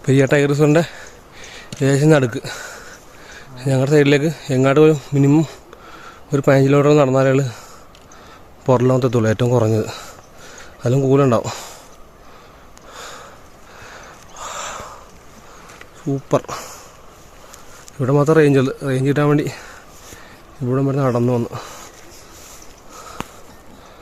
Periya tiger റിസർവിൻ്റെ ഏകദേശം നടുക്ക്. ഞങ്ങളുടെ സൈഡിലേക്ക് എങ്ങാട്ട് പോലും മിനിമം ഒരു 15 കിലോമീറ്റർ നടന്നാലേ പുറലോകത്തെത്തുള്ളൂ, ഏറ്റവും കുറഞ്ഞത്. അതിലും കൂടുതലുണ്ടാവും. സൂപ്പർ. ഇവിടെ മാത്രം റേഞ്ച് കിട്ടാൻ വേണ്ടി ഇവിടെ വരെ നടന്നു വന്നു.